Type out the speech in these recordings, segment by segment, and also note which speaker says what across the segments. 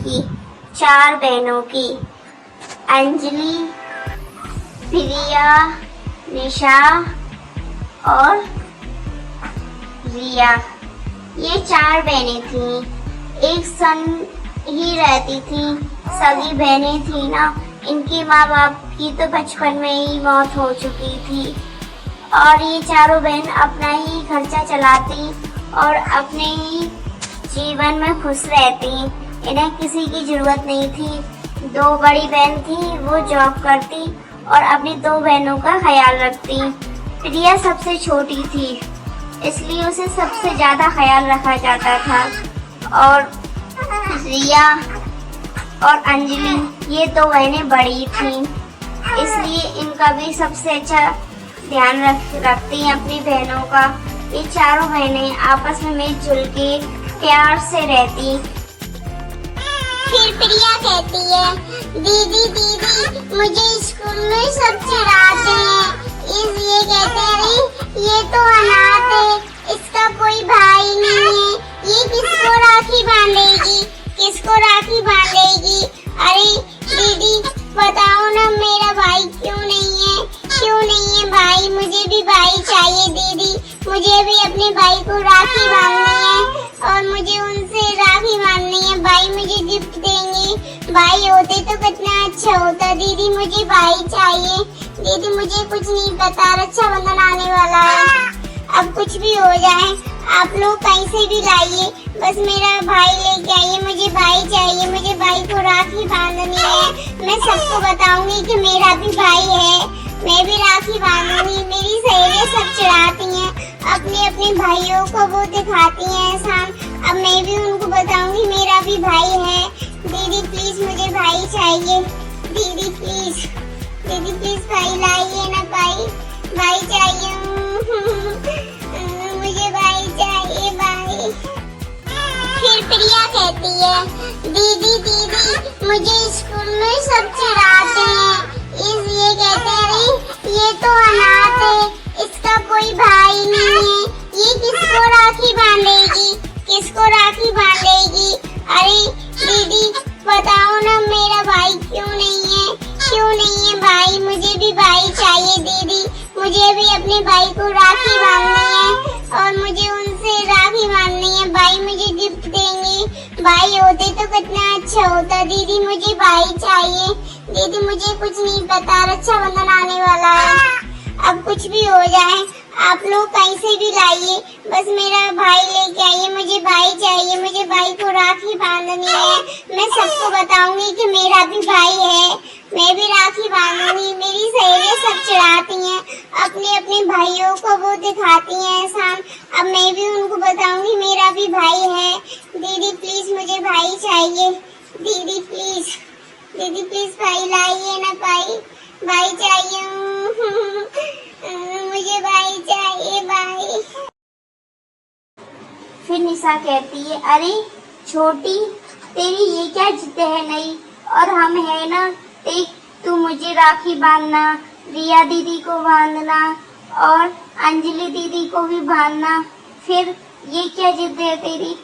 Speaker 1: की, 4 बहनों की, अंजलि, प्रिया, निशा और रिया। ये 4 बहनें थीं। एक संग ही रहती थीं। सभी बहनें थी ना, इनके माँ बाप की तो बचपन में ही मौत हो चुकी थी और ये चारों बहन अपना ही खर्चा चलाती और अपने ही जीवन में खुश रहती। इन्हें किसी की जरूरत नहीं थी। 2 बड़ी बहन थी, वो जॉब करती और अपनी 2 बहनों का ख्याल रखती। प्रिया सबसे छोटी थी, इसलिए उसे सबसे ज्यादा ख्याल रखा जाता था। और रिया और अंजलि ये 2 बहनें बड़ी थीं, इसलिए इनका भी सबसे अच्छा ध्यान रखती हैं अपनी बहनों का। ये चारों बहनें आपस में मिलजुल के प्यार से रहती।
Speaker 2: फिर प्रिया कहती है, दीदी दीदी मुझे स्कूल में सब चिढ़ाते हैं, इसलिए कहते हैं अरे ये तो अनाथ है, इसका कोई भाई नहीं है, ये किसको राखी बांधेगी, किसको राखी बांधेगी। अरे दीदी बताओ ना, मेरा भाई क्यों नहीं है, क्यों नहीं है भाई, मुझे भी भाई चाहिए दीदी, मुझे भी अपने भाई को राखी बांधनी है और मुझे उनसे राखी बांधनी है, भाई मुझे गिफ्ट देंगे, भाई होते तो कितना अच्छा होता। दीदी मुझे भाई चाहिए, दीदी मुझे कुछ नहीं पता, रक्षाबंधन आने वाला है, अब कुछ भी हो जाए आप लोग कहीं से भी लाइए, बस मेरा भाई लेके आइए, मुझे भाई चाहिए, मुझे भाई को राखी बांधनी है। मैं सबको बताऊंगी कि मेरा भी भाई है, मैं भी राखी बांधूंगी। मेरी सहेलियां सब चिढ़ाती हैं, अपने अपने भाइयों को वो दिखाती हैं एहसान, अब मैं भी उनको बताऊंगी मेरा भी भाई है। दीदी प्लीज मुझे भाई चाहिए, दीदी प्लीज, दीदी प्लीज भाई लाइए ना, भाई चाहिए, मुझे भाई चाहिए भाई। फिर प्रिया कहती है, दीदी दीदी मुझे स्कूल में सब चिढ़ाते हैं, इसलिए कहते हैं अरे ये तो अनाथ है, इसका कोई भाई नहीं है, ये किसको राखी बांधेगी, किसको राखी बांधेगी। अरे दीदी बताओ ना, मेरा भाई क्यों नहीं है, क्यों नहीं है भाई, मुझे भी भाई चाहिए दीदी, मुझे भी अपने भाई को राखी बांधनी है और मुझे उनसे राखी बांधनी है, भाई मुझे गिफ्ट देंगे, भाई होते तो कितना अच्छा होता। दीदी मुझे भाई चाहिए, दीदी मुझे कुछ नहीं पता, रक्षाबंधन आने वाला है, अब कुछ भी हो जाए आप लोग कहीं से भी लाइए, बस मेरा भाई लेके आइए, मुझे भाई चाहिए, मुझे भाई को राखी बांधनी है। मैं सबको बताऊंगी कि मेरा भी भाई है, मैं भी राखी बांधूंगी। मेरी सहेलियां सब चिढ़ाती हैं, अपने अपने भाइयों को वो दिखाती हैं एहसान, अब मैं भी उनको बताऊंगी मेरा भी भाई है। दीदी प्लीज मुझे भाई चाहिए, दीदी प्लीज, दीदी प्लीज भाई लाइए ना, भाई चाहिए, मुझे भाई चाहिए भाई।
Speaker 1: फिर निशा कहती है, अरे छोटी तेरी ये क्या जिद है नई, और हम है ना, देख तू मुझे राखी बांधना, रिया दीदी को बांधना और अंजलि दीदी को भी बांधना, फिर ये क्या जिद है तेरी,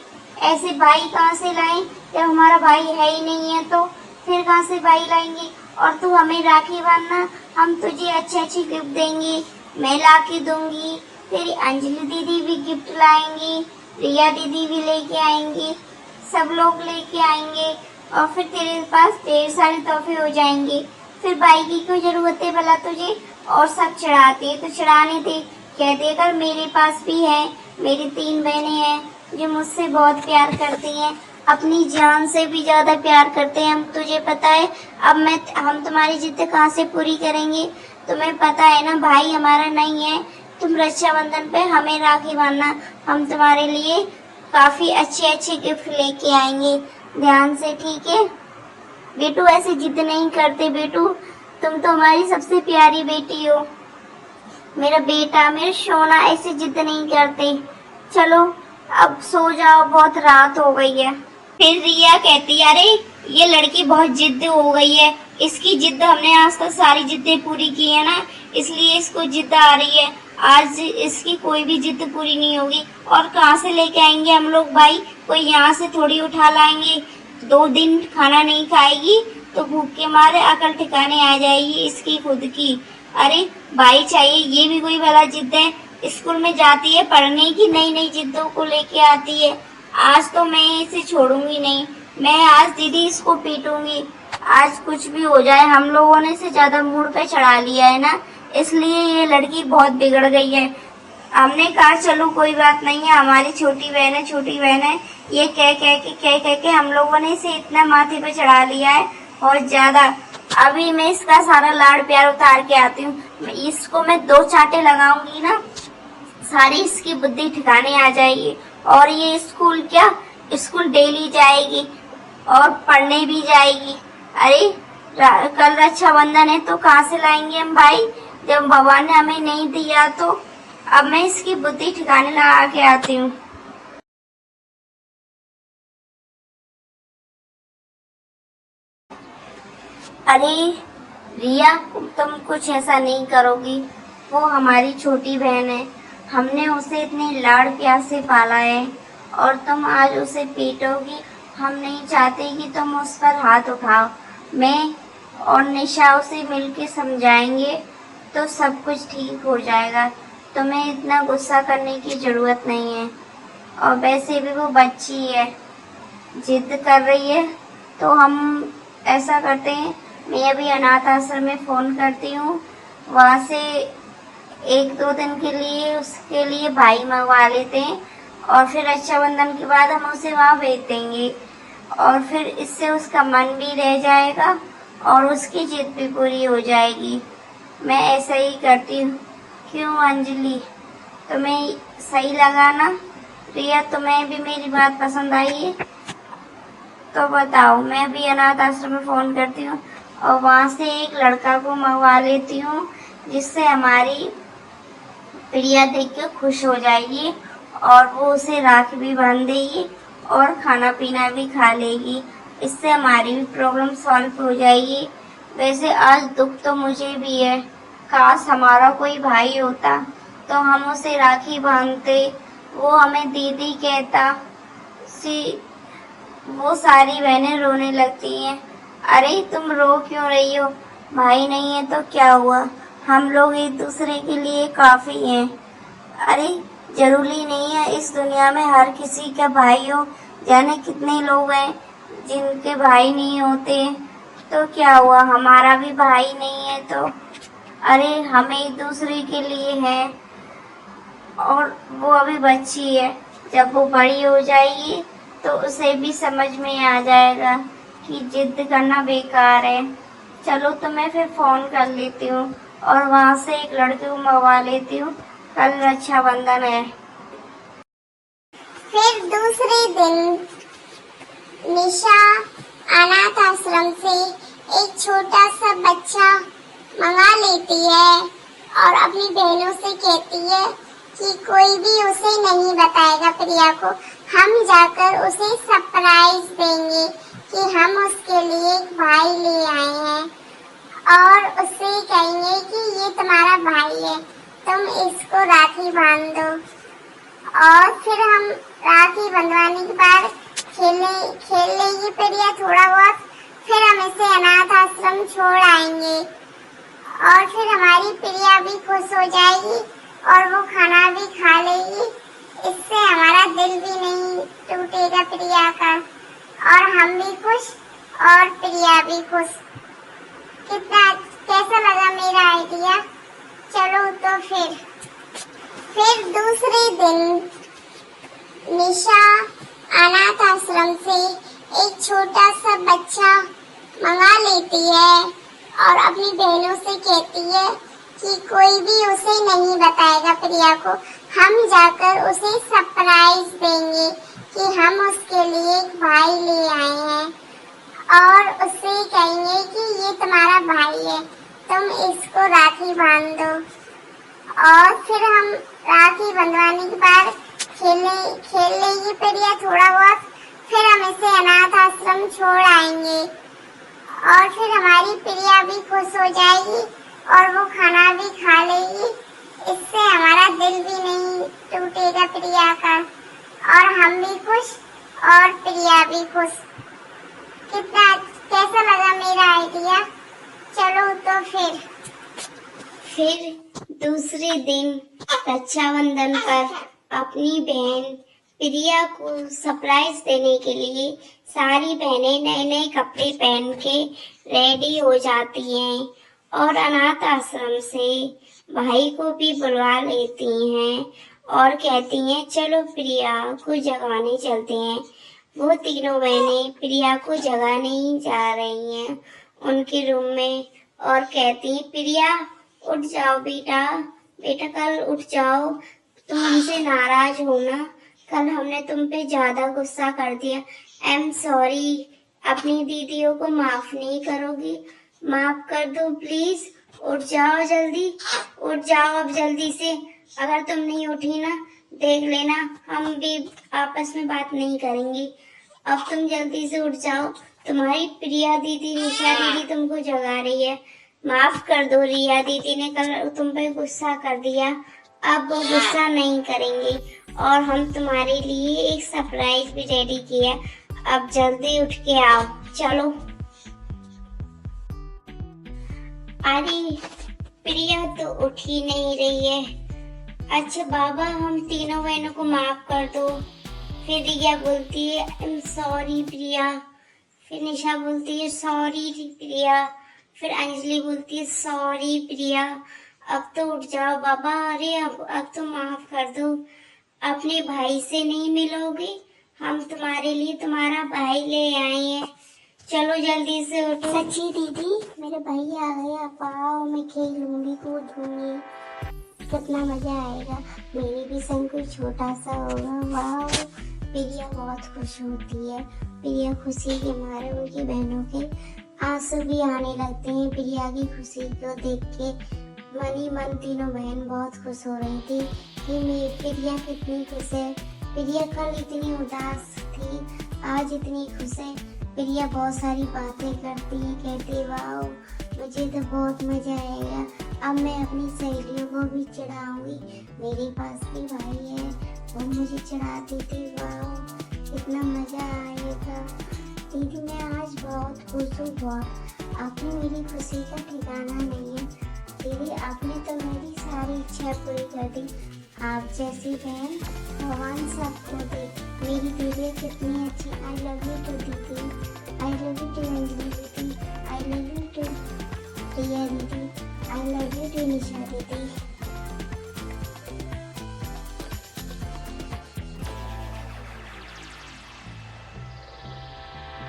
Speaker 1: ऐसे भाई कहाँ से लाएं, जब हमारा भाई है ही नहीं है तो फिर कहाँ से भाई लाएंगे, और तू हमें राखी बांधना, हम तुझे अच्छे गिफ्ट देंगे, मैं ला के दूंगी, तेरी अंजलि दीदी भी गिफ्ट लाएंगी, रिया दीदी भी लेके आएंगी, सब लोग लेके आएंगे और फिर तेरे पास ढेर सारे तोहफे हो जाएंगे, फिर भाई की क्यों जरूरत है भला तुझे। और सब चढ़ाते तो चढ़ाने दे, कहते अगर मेरे पास भी है, मेरी 3 बहनें हैं जो मुझसे बहुत प्यार करती हैं, अपनी जान से भी ज्यादा प्यार करते हैं, हम तुझे पता है, अब हम तुम्हारी जिद कहाँ से पूरी करेंगे, तुम्हें पता है ना भाई हमारा नहीं है, तुम रक्षाबंधन पे हमें राखी बांधना, हम तुम्हारे लिए काफी अच्छे गिफ्ट लेके आएंगे, ध्यान से, ठीक है बेटू, ऐसे जिद नहीं करते बेटू, तुम तो हमारी सबसे प्यारी बेटी हो, मेरा बेटा, मेरा सोना, ऐसे जिद नहीं करते, चलो अब सो जाओ, बहुत रात हो गई है। फिर रिया कहती है, अरे ये लड़की बहुत जिद्दी हो गई है, इसकी जिद हमने आज तक सारी जिद्दें पूरी की है ना, इसलिए इसको जिद आ रही है, आज इसकी कोई भी जिद पूरी नहीं होगी। और कहाँ से लेके आएंगे हम लोग भाई, कोई यहाँ से थोड़ी उठा लाएंगे, 2 दिन खाना नहीं खाएगी तो भूख के मारे अकल ठिकाने आ जाएगी इसकी खुद की। अरे भाई चाहिए, ये भी कोई भला जिद है। स्कूल में जाती है पढ़ने की, नई नई जिद्दों को लेके आती है। आज तो मैं इसे छोड़ूंगी नहीं, मैं आज दीदी इसको पीटूंगी। आज कुछ भी हो जाए, हम लोगों ने इसे ज्यादा मूड पे चढ़ा लिया है ना, इसलिए ये लड़की बहुत बिगड़ गई है। हमने कहा चलो कोई बात नहीं है, हमारी छोटी बहन है, छोटी बहन है, ये कह के हम लोगों ने इसे इतना माथे पे चढ़ा लिया है और ज्यादा। अभी मैं इसका सारा लाड़ प्यार उतार के आती हूँ। इसको मैं 2 चांटे लगाऊंगी ना, सारी इसकी बुद्धि ठिकाने आ जाएगी। और ये स्कूल स्कूल डेली जाएगी और पढ़ने भी जाएगी। अरे कल रक्षाबंधन है तो कहाँ से लाएंगे हम भाई, जब भगवान ने हमें नहीं दिया तो। अब मैं इसकी बुद्धि ठिकाने लगा के आती हूँ। अरे रिया, तुम कुछ ऐसा नहीं करोगी, वो हमारी छोटी बहन है, हमने उसे इतने लाड़ प्यार से पाला है और तुम आज उसे पीटोगी। हम नहीं चाहते कि तुम उस पर हाथ उठाओ। मैं और निशा उसे मिलके समझाएंगे तो सब कुछ ठीक हो जाएगा। तुम्हें इतना गुस्सा करने की जरूरत नहीं है। और वैसे भी वो बच्ची है, जिद कर रही है, तो हम ऐसा करते हैं, मैं अभी अनाथ आश्रम में फोन करती हूँ, वहाँ से 1-2 दिन के लिए उसके लिए भाई मंगवा लेते हैं और फिर रक्षाबंधन के बाद हम उसे वहाँ भेज देंगे और फिर इससे उसका मन भी रह जाएगा और उसकी जिद भी पूरी हो जाएगी। मैं ऐसा ही करती हूँ। क्यों अंजलि, तुम्हें सही लगा ना? रिया, तुम्हें भी मेरी बात पसंद आई है तो बताओ। मैं भी अनाथ आश्रम में फोन करती हूँ और वहाँ से एक लड़का को मंगवा लेती हूँ, जिससे हमारी प्रिया देख के खुश हो जाएगी और वो उसे राखी भी बांध देगी और खाना पीना भी खा लेगी। इससे हमारी भी प्रॉब्लम सॉल्व हो जाएगी। वैसे आज दुख तो मुझे भी है, काश हमारा कोई भाई होता तो हम उसे राखी बांधते, वो हमें दीदी कहता। वो सारी बहनें रोने लगती हैं। अरे तुम रो क्यों रही हो? भाई नहीं है तो क्या हुआ, हम लोग एक दूसरे के लिए काफी हैं। अरे जरूरी नहीं है इस दुनिया में हर किसी का भाई हो, जाने कितने लोग हैं जिनके भाई नहीं होते, तो क्या हुआ, हमारा भी भाई नहीं है तो। अरे हम एक दूसरे के लिए हैं और वो अभी बच्ची है, जब वो बड़ी हो जाएगी तो उसे भी समझ में आ जाएगा कि जिद करना बेकार है। चलो तो मैं फिर फोन कर लेती हूँ और वहाँ से एक लड़के को मंगवा लेती हूँ, कल रक्षाबंधन है।
Speaker 2: फिर दूसरे दिन निशा अनाथ आश्रम से एक छोटा सा बच्चा मंगा लेती है और अपनी बहनों से कहती है कि कोई भी उसे नहीं बताएगा प्रिया को, हम जाकर उसे सरप्राइज देंगे कि हम उसके लिए एक भाई ले आए हैं और उससे कहेंगे कि ये तुम्हारा भाई है, तुम इसको राखी बांध दो। और फिर हम राखी बंधवाने के बाद खेल लेगी प्रिया थोड़ा बहुत, फिर हम इसे अनाथ आश्रम छोड़ आएंगे और फिर हमारी प्रिया भी खुश हो जाएगी और वो खाना भी खा लेगी। इससे हमारा दिल भी नहीं टूटेगा प्रिया का और हम भी खुश और प्रिया भी खुश। कितना कैसा लगा मेरा आइडिया? चलो तो फिर दूसरे दिन निशा अनाथ आश्रम से एक छोटा सा बच्चा मंगा लेती है और अपनी बहनों से कहती है कि कोई भी उसे नहीं बताएगा प्रिया को, हम जाकर उसे सरप्राइज देंगे कि हम उसके लिए एक भाई ले आए हैं और उससे कहेंगे कि ये तुम्हारा भाई है, तुम इसको राखी बांध दो। और फिर हम राखी बंधवाने के बाद खेल लेगी प्रिया थोड़ा बहुत, फिर हम इसे अनाथ आश्रम छोड़ आएंगे और फिर हमारी प्रिया भी खुश हो जाएगी और वो खाना भी खा लेगी। इससे हमारा दिल भी नहीं टूटेगा प्रिया का और हम भी खुश और प्रिया भी खुश। कितना कैसा लगा मेरा आइडिया? चलो तो
Speaker 1: फिर दूसरे दिन रक्षाबंधन पर अपनी बहन प्रिया को सरप्राइज देने के लिए सारी बहनें नए नए कपड़े पहन के रेडी हो जाती हैं और अनाथ आश्रम से भाई को भी बुलवा लेती हैं और कहती हैं चलो प्रिया को जगाने चलते हैं। वो तीनों बहनें प्रिया को जगाने ही जा रही हैं उनके रूम में और कहती हैं प्रिया उठ जाओ बेटा, बेटा कल उठ जाओ, तुम हमसे नाराज हो ना, कल हमने तुम पे ज्यादा गुस्सा कर दिया। आई एम सॉरी, अपनी दीदियों को माफ नहीं करोगी? माफ कर दो प्लीज, उठ जाओ जल्दी, उठ जाओ अब जल्दी से। अगर तुम नहीं उठी ना देख लेना हम भी आपस में बात नहीं करेंगी। अब तुम जल्दी से उठ जाओ, तुम्हारी प्रिया दीदी निशा दीदी तुमको जगा रही है। माफ कर दो, रिया दीदी ने कल तुम पे गुस्सा कर दिया, अब वो गुस्सा नहीं करेंगी और हम तुम्हारे लिए एक सरप्राइज भी रेडी किया। अब जल्दी उठ के आओ, चलो। अरे प्रिया तो उठ ही नहीं रही है। अच्छा बाबा हम तीनों बहनों को माफ कर दो। फिर रिया बोलती है आई एम सॉरी प्रिया, फिर निशा बोलती है सॉरी प्रिया, फिर अंजलि बोलती है सॉरी प्रिया। अब तो उठ जाओ बाबा, अरे अब तो माफ कर दो। अपने भाई से नहीं मिलोगे? हम तुम्हारे लिए तुम्हारा भाई ले आए हैं, चलो जल्दी से उठो। सच्ची दीदी मेरे भाई आ गए, आप आओ, मैं खेलूंगी कूदूंगी, कितना मजा आएगा। मेरी भी संग कोई छोटा सा होगा। वाह, प्रिया बहुत खुश होती है। प्रिया खुशी के मारे उनकी बहनों के आंसू भी आने लगते हैं। प्रिया की खुशी को देख के मन ही मन तीनों बहन बहुत खुश हो रही थी कि मेरी प्रिया कितनी खुश है। प्रिया कल इतनी उदास थी, आज इतनी खुश है। प्रिया बहुत सारी बातें करती है, कहती वाह मुझे तो बहुत मजा आएगा, अब मैं अपनी सहेलियों को भी चढ़ाऊंगी। मेरे पास भी भाई है, वो मुझे चढ़ाती थी, वाह कितना मजा आएगा। दीदी मैं आज बहुत खुश हूँ, बहुत। आपने मेरी खुशी का ठिकाना नहीं है दीदी, आपने तो मेरी सारी इच्छा पूरी कर दी। आप जैसी बहन भगवान सबको दे। मेरी दीदी कितनी अच्छी। आई लव यू टू दीदी, I love you too Anjali दीदी, I love you too Priya दीदी, I love you too Nisha दीदी।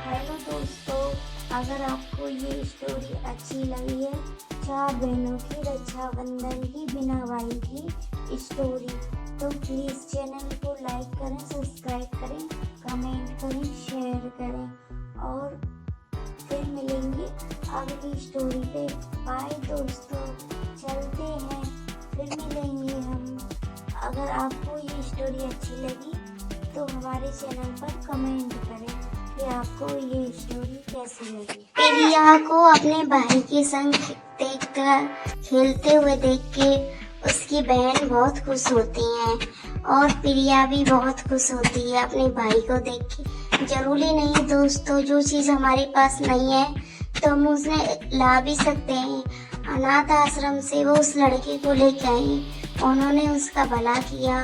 Speaker 1: हेलो दोस्तों, अगर आपको ये स्टोरी अच्छी लगी है, 4 बहनों की रक्षाबंधन की बिना भाई की स्टोरी, तो प्लीज़ चैनल को लाइक करें, सब्सक्राइब करें, कमेंट करें, शेयर करें और फिर मिलेंगे अगली स्टोरी पे। बाय दोस्तों, चलते हैं, फिर मिलेंगे हम। अगर आपको ये स्टोरी अच्छी लगी तो हमारे चैनल पर कमेंट करें कि आपको ये स्टोरी कैसी लगी। प्रिया को अपने भाई के संग देखकर, खेलते हुए देख के उसकी बहन बहुत खुश होती हैं और प्रिया भी बहुत खुश होती है अपने भाई को देख के। जरूरी नहीं दोस्तों, जो चीज़ हमारे पास नहीं है तो हम उसे ला भी सकते हैं। अनाथ आश्रम से वो उस लड़के को लेके आई, उन्होंने उसका भला किया,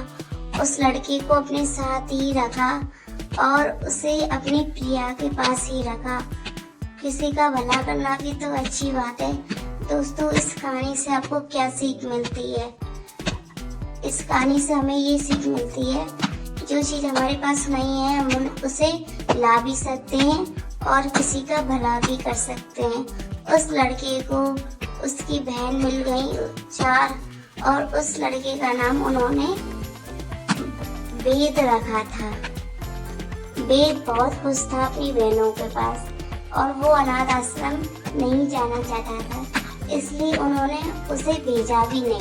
Speaker 1: उस लड़के को अपने साथ ही रखा और उसे अपनी प्रिया के पास ही रखा। किसी का भला करना भी तो अच्छी बात है। दोस्तों इस कहानी से आपको क्या सीख मिलती है? इस कहानी से हमें ये सीख मिलती है, जो चीज़ हमारे पास नहीं है हम उसे ला भी सकते हैं और किसी का भला भी कर सकते हैं। उस लड़के को उसकी बहन मिल गई 4 और उस लड़के का नाम उन्होंने वेद रखा था। वेद बहुत खुश था अपनी बहनों के पास और वो अनाथ आश्रम नहीं जाना चाहता था, इसलिए उन्होंने उसे भेजा भी नहीं।